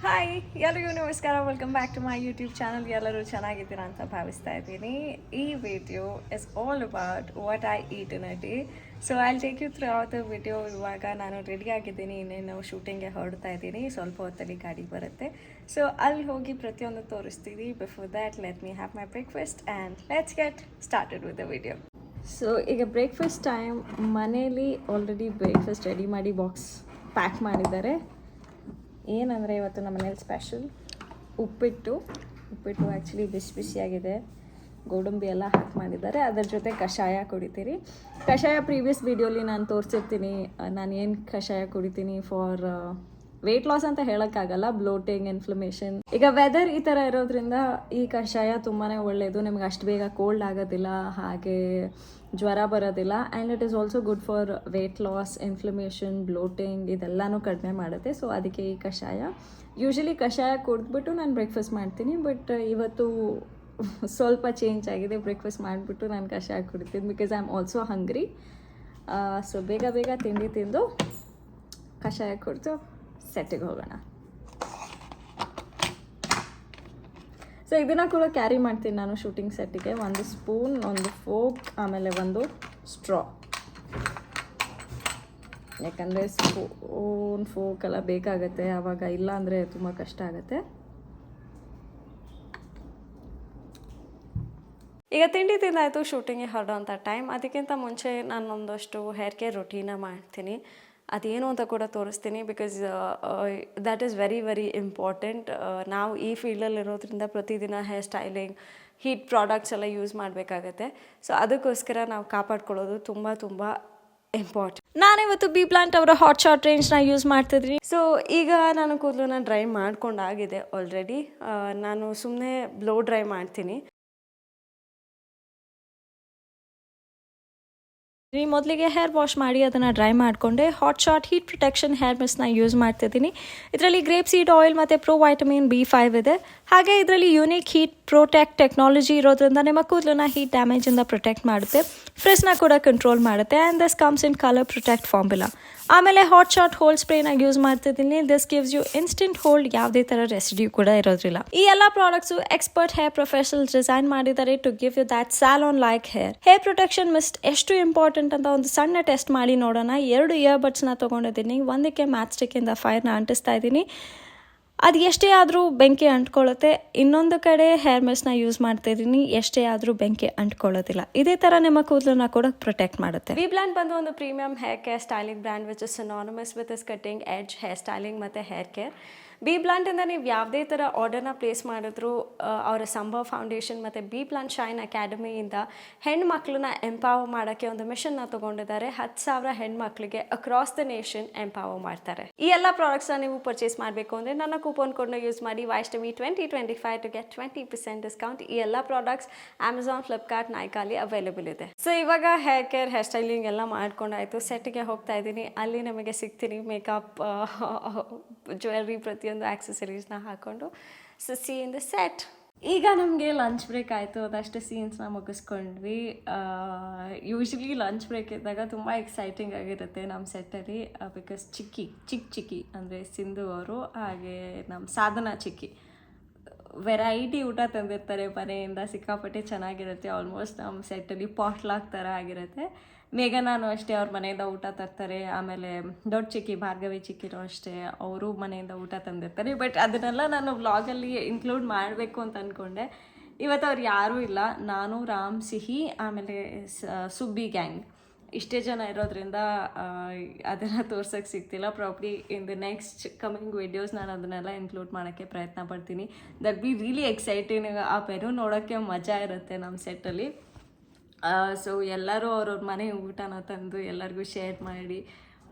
Hi ಎಲ್ಲರಿಗೂ ನಮಸ್ಕಾರ. Welcome back to my YouTube channel. ಎಲ್ಲರೂ ಚೆನ್ನಾಗಿದ್ದೀರಾ ಅಂತ ಭಾವಿಸ್ತಾ ಇದ್ದೀನಿ. ಈ video is all about what I eat in a day. So I take you throughout the video. ಇವಾಗ ನಾನು ರೆಡಿ ಆಗಿದ್ದೀನಿ, ಇನ್ನೇನು ಶೂಟಿಂಗ್ಗೆ ಹೊರಡ್ತಾ ಇದ್ದೀನಿ. ಸ್ವಲ್ಪ ಹೊತ್ತಲ್ಲಿ ಗಾಡಿ ಬರುತ್ತೆ, ಸೊ ಅಲ್ಲಿ ಹೋಗಿ ಪ್ರತಿಯೊಂದು ತೋರಿಸ್ತೀನಿ. Before that let me have my breakfast and let's get started with the video. So ಈಗ ಬ್ರೇಕ್ಫಾಸ್ಟ್ ಟೈಮ್. ಮನೇಲಿ ಆಲ್ರೆಡಿ ಬ್ರೇಕ್ಫಾಸ್ಟ್ ರೆಡಿ ಮಾಡಿ ಬಾಕ್ಸ್ ಪ್ಯಾಕ್ ಮಾಡಿದ್ದಾರೆ. ಏನಂದರೆ ಇವತ್ತು ನಮ್ಮ ಮನೇಲಿ ಸ್ಪೆಷಲ್ ಉಪ್ಪಿಟ್ಟು ಆ್ಯಕ್ಚುಲಿ ಬಿಸಿಯಾಗಿದೆ. ಗೋಡಂಬಿ ಎಲ್ಲ ಹಾಕಿ ಮಾಡಿದ್ದಾರೆ. ಅದರ ಜೊತೆ ಕಷಾಯ ಕುಡಿತೀರಿ. ಕಷಾಯ ಪ್ರೀವಿಯಸ್ ವೀಡಿಯೋಲಿ ನಾನು ತೋರಿಸಿರ್ತೀನಿ ನಾನು ಏನು ಕಷಾಯ ಕುಡಿತೀನಿ ಫಾರ್ ವೆಯ್ಟ್ ಲಾಸ್ ಅಂತ ಹೇಳೋಕ್ಕಾಗಲ್ಲ, ಬ್ಲೋಟಿಂಗ್, ಇನ್ಫ್ಲಮೇಷನ್. ಈಗ ವೆದರ್ ಈ ಥರ ಇರೋದ್ರಿಂದ ಈ ಕಷಾಯ ತುಂಬಾ ಒಳ್ಳೆಯದು. ನಿಮ್ಗೆ ಅಷ್ಟು ಬೇಗ ಕೋಲ್ಡ್ ಆಗೋದಿಲ್ಲ, ಹಾಗೆ ಜ್ವರ ಬರೋದಿಲ್ಲ. And it is also good for weight loss, inflammation, bloating ಇದೆಲ್ಲನೂ ಕಡಿಮೆ ಮಾಡುತ್ತೆ. ಸೊ ಅದಕ್ಕೆ ಈ ಕಷಾಯ. ಯೂಶಲಿ ಕಷಾಯ ಕುಡಿದ್ಬಿಟ್ಟು ನಾನು ಬ್ರೇಕ್ಫಾಸ್ಟ್ ಮಾಡ್ತೀನಿ, ಬಟ್ ಇವತ್ತು ಸ್ವಲ್ಪ ಚೇಂಜ್ ಆಗಿದೆ. ಬ್ರೇಕ್ಫಾಸ್ಟ್ ಮಾಡಿಬಿಟ್ಟು ನಾನು ಕಷಾಯ ಕುಡಿತೀನಿ because I am also hungry. So ಬೇಗ ತಿಂಡಿ ತಿಂದು ಕಷಾಯ ಕುಡಿದು ಸೆಟ್ಟಿಗೆ ಹೋಗೋಣ. ಸೊ ಇದನ್ನು ಕೂಡ ಕ್ಯಾರಿ ಮಾಡ್ತೀನಿ ನಾನು ಶೂಟಿಂಗ್ ಸೆಟ್ಟಿಗೆ. ಒಂದು ಸ್ಪೂನ್, ಒಂದು ಫೋಕ್, ಆಮೇಲೆ ಒಂದು ಸ್ಟ್ರಾ. ಯಾಕಂದರೆ ಸ್ಪೂನ್ ಫೋಕ್ ಎಲ್ಲ ಬೇಕಾಗತ್ತೆ, ಆವಾಗ ಇಲ್ಲ ಅಂದರೆ ತುಂಬ ಕಷ್ಟ ಆಗುತ್ತೆ. ಈಗ ತಿಂಡಿ ತಿಂದಾಯಿತು, ಶೂಟಿಂಗಿಗೆ ಹೊರಡೋಂಥ ಟೈಮ್. ಅದಕ್ಕಿಂತ ಮುಂಚೆ ನಾನು ಒಂದಷ್ಟು ಹೇರ್ ಕೇರ್ ರೊಟೀನ ಮಾಡ್ತೀನಿ. ಅದೇನು ಅಂತ ಕೂಡ ತೋರಿಸ್ತೀನಿ because that is very very important. ನಾವು ಈ ಫೀಲ್ಡಲ್ಲಿರೋದ್ರಿಂದ ಪ್ರತಿದಿನ ಹೇರ್ ಸ್ಟೈಲಿಂಗ್, ಹೀಟ್ ಪ್ರಾಡಕ್ಟ್ಸ್ ಎಲ್ಲ ಯೂಸ್ ಮಾಡಬೇಕಾಗತ್ತೆ. ಸೊ ಅದಕ್ಕೋಸ್ಕರ ನಾವು ಕಾಪಾಡ್ಕೊಳ್ಳೋದು ತುಂಬ ಇಂಪಾರ್ಟೆಂಟ್. ನಾನಿವತ್ತು ಬಿ ಪ್ಲಾಂಟ್ ಅವರ ಹಾಟ್ ಶಾರ್ಟ್ ರೇಂಜ್ನ ಯೂಸ್ ಮಾಡ್ತಿದ್ದೀನಿ. ಸೊ ಈಗ ನಾನು ಕೂದಲನ್ನ ಡ್ರೈ ಮಾಡ್ಕೊಂಡಾಗಿದೆ ಆಲ್ರೆಡಿ. ನಾನು ಸುಮ್ಮನೆ ಬ್ಲೋ ಡ್ರೈ ಮಾಡ್ತೀನಿ. ಮೊದಲಿಗೆ ಹೇರ್ ವಾಶ್ ಮಾಡಿ ಅದನ್ನು ಡ್ರೈ ಮಾಡಿಕೊಂಡೆ. Hot shot heat protection hair ಮಿಸ್ಟ್ನ ಯೂಸ್ ಮಾಡ್ತಿದ್ದೀನಿ. ಇದರಲ್ಲಿ ಗ್ರೇಪ್ ಸೀಡ್ ಆಯಿಲ್ ಮತ್ತು ಪ್ರೋ ವೈಟಮಿನ್ B5 ಇದೆ. ಹಾಗೆ ಇದರಲ್ಲಿ ಯೂನಿಕ್ ಹೀಟ್ ಪ್ರೊಟೆಕ್ಟ್ ಟೆಕ್ನಾಲಜಿ ಇರೋದ್ರಿಂದ ನಿಮ್ಮ ಕೂದಲನ್ನ ಹೀಟ್ ಡ್ಯಾಮೇಜಿಂದ ಪ್ರೊಟೆಕ್ಟ್ ಮಾಡುತ್ತೆ, ಫ್ರಿಸ್ನ ಕೂಡ ಕಂಟ್ರೋಲ್ ಮಾಡುತ್ತೆ. And this comes in colour protect formula. ಆಮೇಲೆ ಹಾಟ್ ಶಾರ್ಟ್ ಹೋಲ್ಡ್ ಸ್ಪ್ರೇನ ಯೂಸ್ ಮಾಡ್ತಿದ್ದೀನಿ. This gives you instant hold, ಯಾವುದೇ ಥರ ರೆಸಿಡ್ಯೂ ಕೂಡ ಇರೋದಿಲ್ಲ. ಈ ಎಲ್ಲ products expert hair professionals design ಮಾಡಿದ್ದಾರೆ to give you that salon like hair. Hair protection mist ಎಷ್ಟು ಇಂಪಾರ್ಟೆಂಟ್ ಅಂತ ಒಂದು ಸಣ್ಣ ಟೆಸ್ಟ್ ಮಾಡಿ ನೋಡೋಣ. 2 ಇಯರ್ಬಡ್ಸ್ನ ತೊಗೊಂಡಿದ್ದೀನಿ. ಒಂದಕ್ಕೆ ಮ್ಯಾಚ್ ಸ್ಟಿಕ್ಕಿಂದ ಫೈರ್ನ ಅಂಟಿಸ್ತಾ ಇದ್ದೀನಿ. ಅದು ಎಷ್ಟೇ ಆದರೂ ಬೆಂಕಿ ಅಂಟ್ಕೊಳ್ಳುತ್ತೆ. ಇನ್ನೊಂದು ಕಡೆ ಹೇರ್ ಮಿಸ್ಟ್ನ ಯೂಸ್ ಮಾಡ್ತಿದ್ದೀನಿ, ಎಷ್ಟೇ ಆದರೂ ಬೆಂಕಿ ಅಂಟ್ಕೊಳ್ಳೋದಿಲ್ಲ. ಇದೇ ಥರ ನಿಮ್ಮ ಕೂದಲನ್ನ ಕೂಡ ಪ್ರೊಟೆಕ್ಟ್ ಮಾಡುತ್ತೆ. ಬಿ ಪ್ಲಾಂಟ್ ಬಂದು ಒಂದು premium hair care styling brand which is synonymous with is cutting edge hair styling ಮತ್ತು ಹೇರ್ ಕೇರ್. ಬಿ ಪ್ಲಾಂಟಿಂದ ನೀವು ಯಾವುದೇ ಥರ ಆರ್ಡರ್ನ ಪ್ಲೇಸ್ ಮಾಡಿದ್ರು ಅವರ ಸಂಭವ್ ಫೌಂಡೇಶನ್ ಮತ್ತು ಬಿ ಪ್ಲಾಂಟ್ ಶೈನ್ ಅಕಾಡೆಮಿಯಿಂದ ಹೆಣ್ಮಕ್ಳನ್ನ ಎಂಪವರ್ ಮಾಡೋಕ್ಕೆ ಒಂದು ಮಿಷನ್ನ ತೊಗೊಂಡಿದ್ದಾರೆ. 10,000 ಹೆಣ್ಮಕ್ಳಿಗೆ ಅಕ್ರಾಸ್ ದ ನೇಷನ್ ಎಂಪವರ್ ಮಾಡ್ತಾರೆ. ಈ ಎಲ್ಲ ಪ್ರಾಡಕ್ಟ್ಸ್ನ ನೀವು ಪರ್ಚೇಸ್ ಮಾಡಬೇಕು ಅಂದರೆ ನನ್ನ ಕೂಪನ್ ಕೋಡ್ನ ಯೂಸ್ ಮಾಡಿ YSTV 2025 ಟು ಗೆಟ್ 20% ಡಿಸ್ಕೌಂಟ್. ಈ ಎಲ್ಲ ಪ್ರಾಡಕ್ಟ್ಸ್ ಅಮೆಝಾನ್, ಫ್ಲಿಪ್ಕಾರ್ಟ್, ನೈಕಾಲಿ ಅವೈಲೇಬಲ್ ಇದೆ. ಸೊ ಇವಾಗ ಹೇರ್ ಕೇರ್, ಹೇರ್ ಸ್ಟೈಲಿಂಗ್ ಎಲ್ಲ ಮಾಡ್ಕೊಂಡಾಯಿತು. ಸೆಟ್ಗೆ ಹೋಗ್ತಾ ಇದ್ದೀನಿ. ಅಲ್ಲಿ ನಮಗೆ ಸಿಗ್ತೀನಿ ಮೇಕಪ್, ಜ್ಯುವೆಲ್ರಿ, ಪ್ರತಿಯೊಂದು ಆಕ್ಸೆಸರೀಸ್ನ ಹಾಕ್ಕೊಂಡು. So C in the set. ಈಗ ನಮಗೆ ಲಂಚ್ ಬ್ರೇಕ್ ಆಯಿತು. ಅದಷ್ಟು ಸೀನ್ಸ್ನ ಮುಗಿಸ್ಕೊಂಡ್ವಿ. ಯೂಶ್ವಲಿ ಲಂಚ್ ಬ್ರೇಕ್ ಇದ್ದಾಗ ತುಂಬ ಎಕ್ಸೈಟಿಂಗ್ ಆಗಿರುತ್ತೆ ನಮ್ಮ ಸೆಟ್ಟಲ್ಲಿ. ಬಿಕಾಸ್ ಚಿಕ್ಕಿ ಅಂದರೆ ಸಿಂಧು ಅವರು, ಹಾಗೆ ನಮ್ಮ ಸಾಧನಾ ಚಿಕ್ಕಿ ವೆರೈಟಿ ಊಟ ತಂದಿರ್ತಾರೆ ಮನೆಯಿಂದ. ಸಿಕ್ಕಾಪಟ್ಟೆ ಚೆನ್ನಾಗಿರುತ್ತೆ. ಆಲ್ಮೋಸ್ಟ್ ನಮ್ಮ ಸೆಟ್ಟಲ್ಲಿ ಪಾಟ್ಲಾಕ್ ಥರ ಆಗಿರುತ್ತೆ. ಮೇಘನಾನು ಅಷ್ಟೇ, ಅವ್ರ ಮನೆಯಿಂದ ಊಟ ತರ್ತಾರೆ. ಆಮೇಲೆ ದೊಡ್ಡ ಚಿಕ್ಕಿ, ಭಾರ್ಗವಿ ಚಿಕ್ಕಿನೂ ಅಷ್ಟೇ, ಅವರು ಮನೆಯಿಂದ ಊಟ ತಂದಿರ್ತಾರೆ. ಬಟ್ ಅದನ್ನೆಲ್ಲ ನಾನು ವ್ಲಾಗಲ್ಲಿ ಇನ್ಕ್ಲೂಡ್ ಮಾಡಬೇಕು ಅಂತ ಅಂದ್ಕೊಂಡೆ. ಇವತ್ತು ಅವ್ರು ಯಾರೂ ಇಲ್ಲ, ನಾನು, ರಾಮ್, ಸಿಹಿ, ಆಮೇಲೆ ಸುಬ್ಬಿ ಗ್ಯಾಂಗ್, ಇಷ್ಟೇ ಜನ ಇರೋದ್ರಿಂದ ಅದನ್ನು ತೋರ್ಸೋಕ್ಕೆ ಸಿಗ್ತಿಲ್ಲ. Probably in the next coming videos ನಾನು ಅದನ್ನೆಲ್ಲ ಇನ್ಕ್ಲೂಡ್ ಮಾಡೋಕ್ಕೆ ಪ್ರಯತ್ನ ಪಡ್ತೀನಿ. That be really exciting. ಆ ಮೆನು ನೋಡೋಕ್ಕೆ ಮಜಾ ಇರುತ್ತೆ ನಮ್ಮ ಸೆಟ್ಟಲ್ಲಿ. ಸೊ ಎಲ್ಲರೂ ಅವ್ರವ್ರ ಮನೆ ಊಟನ ತಂದು ಎಲ್ಲರಿಗೂ ಶೇರ್ ಮಾಡಿ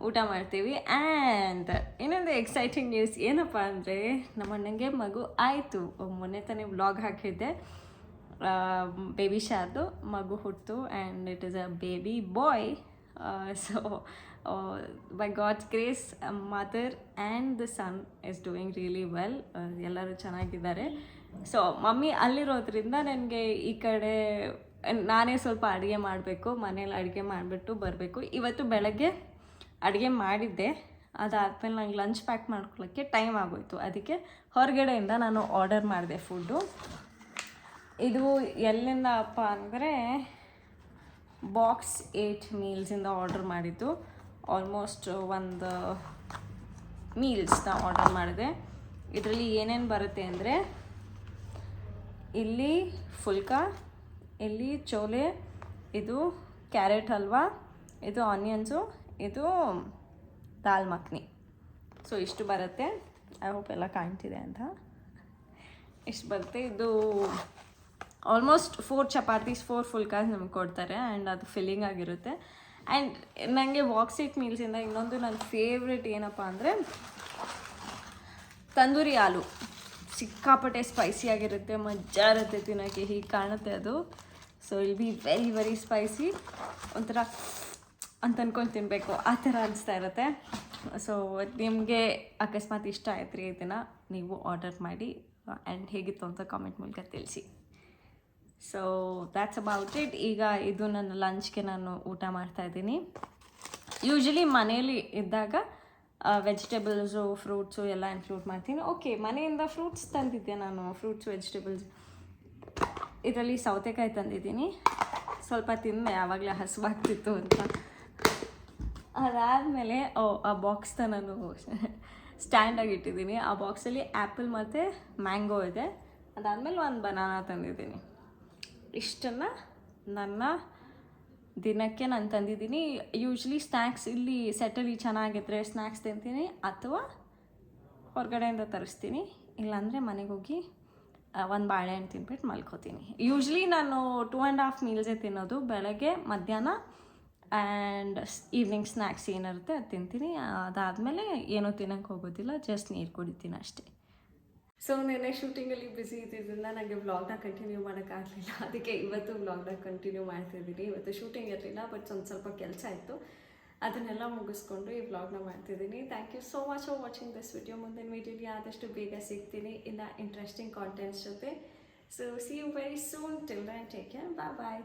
ಊಟ ಮಾಡ್ತೀವಿ. ಆ್ಯಂಡ್ ಇನ್ನೊಂದು ಎಕ್ಸೈಟಿಂಗ್ ನ್ಯೂಸ್ ಏನಪ್ಪ ಅಂದರೆ, ನಮ್ಮ ಅಣ್ಣಂಗೆ ಮಗು ಆಯಿತು. ಮೊನ್ನೆ ತಾನೇ ವ್ಲಾಗ್ ಹಾಕಿದ್ದೆ, ಬೇಬಿ ಶಾರ್ದು ಮಗು ಹುಟ್ಟಿತು. And it is a baby boy. So by God's grace mother and the son is doing really well. ಎಲ್ಲರೂ ಚೆನ್ನಾಗಿದ್ದಾರೆ. ಸೊ ಮಮ್ಮಿ ಅಲ್ಲಿರೋದ್ರಿಂದ ನನಗೆ ಈ ಕಡೆ ನಾನೇ ಸ್ವಲ್ಪ ಅಡುಗೆ ಮಾಡಬೇಕು. ಮನೇಲಿ ಅಡುಗೆ ಮಾಡಿಬಿಟ್ಟು ಬರಬೇಕು. ಇವತ್ತು ಬೆಳಗ್ಗೆ ಅಡುಗೆ ಮಾಡಿದ್ದೆ, ಅದಾದಮೇಲೆ ನಂಗೆ ಲಂಚ್ ಪ್ಯಾಕ್ ಮಾಡ್ಕೊಳ್ಳೋಕ್ಕೆ ಟೈಮ್ ಆಗೋಯಿತು. ಅದಕ್ಕೆ ಹೊರಗಡೆಯಿಂದ ನಾನು ಆರ್ಡರ್ ಮಾಡಿದೆ ಫುಡ್ಡು. ಇದು ಎಲ್ಲಿಂದ ಅಪ್ಪ ಅಂದರೆ ಬಾಕ್ಸ್ 8 ಮೀಲ್ಸಿಂದ ಆರ್ಡರ್ ಮಾಡಿದ್ದು. ಆಲ್ಮೋಸ್ಟ್ ಒಂದು ಮೀಲ್ಸ್ನ ಆರ್ಡರ್ ಮಾಡಿದೆ. ಇದರಲ್ಲಿ ಏನೇನು ಬರುತ್ತೆ ಅಂದರೆ ಇಲ್ಲಿ ಫುಲ್ಕಾ, ಇಲ್ಲಿ ಚೋಲೆ, ಇದು ಕ್ಯಾರೆಟ್ ಹಲ್ವಾ, ಇದು ಆನಿಯನ್ಸು, ಇದು ದಾಲ್ ಮಖನಿ. ಸೊ ಇಷ್ಟು ಬರುತ್ತೆ. ಐ ಹೋಪ್ ಎಲ್ಲ ಕಾಣ್ತಿದೆ ಅಂತ. ಇಷ್ಟು ಬರುತ್ತೆ. ಇದು ಆಲ್ಮೋಸ್ಟ್ 4 ಚಪಾತೀಸ್ 4 ಫುಲ್ಕಾಸ್ ನಮಗೆ ಕೊಡ್ತಾರೆ ಆ್ಯಂಡ್ ಅದು ಫಿಲ್ಲಿಂಗ್ ಆಗಿರುತ್ತೆ. ಆ್ಯಂಡ್ ನನಗೆ ಬಾಕ್ಸ್ 8 ಮೀಲ್ಸಿಂದ ಇನ್ನೊಂದು ನನ್ನ ಫೇವ್ರೆಟ್ ಏನಪ್ಪ ಅಂದರೆ ತಂದೂರಿ ಆಲೂ. ಸಿಕ್ಕಾಪಟ್ಟೆ ಸ್ಪೈಸಿಯಾಗಿರುತ್ತೆ, ಮಜಾ ಇರುತ್ತೆ ತಿನ್ನೋಕ್ಕೆ. ಹೀಗೆ ಕಾಣುತ್ತೆ ಅದು. ಸೊ ಇಲ್ ಬಿ ವೆರಿ ವೆರಿ ಸ್ಪೈಸಿ. ಒಂಥರ ಅಂತ ಅಂದ್ಕೊಂಡು ತಿನ್ನಬೇಕು ಆ ಥರ ಅನಿಸ್ತಾ ಇರುತ್ತೆ. ಸೊ ನಿಮಗೆ ಅಕಸ್ಮಾತ್ ಇಷ್ಟ ಆಯ್ತು ರೀ ಇದನ್ನು, ನೀವು ಆರ್ಡರ್ ಮಾಡಿ ಆ್ಯಂಡ್ ಹೇಗಿತ್ತು ಅಂತ ಕಾಮೆಂಟ್ ಮೂಲಕ ತಿಳಿಸಿ. So that's about it. ಈಗ ಇದು ನನ್ನ ಲಂಚ್ಗೆ ನಾನು ಊಟ ಮಾಡ್ತಾಯಿದ್ದೀನಿ. ಯೂಶ್ವಲಿ ಮನೇಲಿ ಇದ್ದಾಗ ವೆಜಿಟೇಬಲ್ಸು ಫ್ರೂಟ್ಸು ಎಲ್ಲ ಇನ್ಕ್ಲೂಡ್ ಮಾಡ್ತೀನಿ. ಓಕೆ, ಮನೆಯಿಂದ ಫ್ರೂಟ್ಸ್ ತಂದಿದ್ದೆ ನಾನು. ಫ್ರೂಟ್ಸ್ ವೆಜಿಟೇಬಲ್ಸ್ ಇದರಲ್ಲಿ ಸೌತೆಕಾಯಿ ತಂದಿದ್ದೀನಿ. ಸ್ವಲ್ಪ ತಿಂದೆ, ಆವಾಗಲೇ ಹಸುವಾಗ್ತಿತ್ತು ಅಂತ. ಅದಾದಮೇಲೆ ಆ ಬಾಕ್ಸ್ನ ನಾನು ಸ್ಟ್ಯಾಂಡಾಗಿ ಇಟ್ಟಿದ್ದೀನಿ. ಆ ಬಾಕ್ಸಲ್ಲಿ ಆ್ಯಪಲ್ ಮತ್ತು ಮ್ಯಾಂಗೋ ಇದೆ. ಅದಾದಮೇಲೆ ಒಂದು ಬನಾನಾ ತಂದಿದ್ದೀನಿ. ಇಷ್ಟನ್ನು ನನ್ನ ದಿನಕ್ಕೆ ನಾನು ತಂದಿದ್ದೀನಿ. ಯೂಶ್ವಲಿ ಸ್ನ್ಯಾಕ್ಸ್ ಇಲ್ಲಿ ಸೆಟಲ್ಲಿ ಚೆನ್ನಾಗಿದ್ದರೆ ಸ್ನ್ಯಾಕ್ಸ್ ತಿಂತೀನಿ ಅಥವಾ ಹೊರಗಡೆಯಿಂದ ತರಿಸ್ತೀನಿ. ಇಲ್ಲಾಂದರೆ ಮನೆಗೆ ಹೋಗಿ ಒಂದು ಬಾಳೆಹಣ್ಣು ತಿನ್ಬಿಟ್ಟು ಮಲ್ಕೋತೀನಿ. ಯೂಶ್ವಲಿ ನಾನು 2.5 ಮೀಲ್ಸೇ ತಿನ್ನೋದು. ಬೆಳಗ್ಗೆ, ಮಧ್ಯಾಹ್ನ ಆ್ಯಂಡ್ ಈವ್ನಿಂಗ್ ಸ್ನ್ಯಾಕ್ಸ್ ಏನಿರುತ್ತೆ ಅದು ತಿಂತೀನಿ. ಅದಾದಮೇಲೆ ಏನೂ ತಿನ್ನೋಕ್ಕೆ ಹೋಗೋದಿಲ್ಲ, ಜಸ್ಟ್ ನೀರು ಕುಡಿತೀನಿ ಅಷ್ಟೇ. ಸೊ ನೆನ್ನೆ ಶೂಟಿಂಗಲ್ಲಿ ಬ್ಯುಸಿ ಇದ್ದಿದ್ದರಿಂದ ನನಗೆ ವ್ಲಾಗ್ನ ಕಂಟಿನ್ಯೂ ಮಾಡೋಕ್ಕಾಗಲಿಲ್ಲ. ಅದಕ್ಕೆ ಇವತ್ತು ವ್ಲಾಗ್ನ ಕಂಟಿನ್ಯೂ ಮಾಡ್ತಿದ್ದೀನಿ. ಇವತ್ತು ಶೂಟಿಂಗ್ ಇರಲಿಲ್ಲ, ಬಟ್ ಸ್ವಲ್ಪ ಕೆಲಸ ಇತ್ತು. ಅದನ್ನೆಲ್ಲ ಮುಗಿಸ್ಕೊಂಡು ಈ ವ್ಲಾಗ್ನ ಮಾಡ್ತಿದ್ದೀನಿ. Thank you so much for watching this video. ಮುಂದಿನ ವಿಡಿಯೋಲಿ ಆದಷ್ಟು ಬೇಗ ಸಿಗ್ತೀನಿ ಇನ್ನು ಇಂಟ್ರೆಸ್ಟಿಂಗ್ ಕಾಂಟೆಂಟ್ಸ್ ಜೊತೆ. So see you very soon. Till then take care. Bye.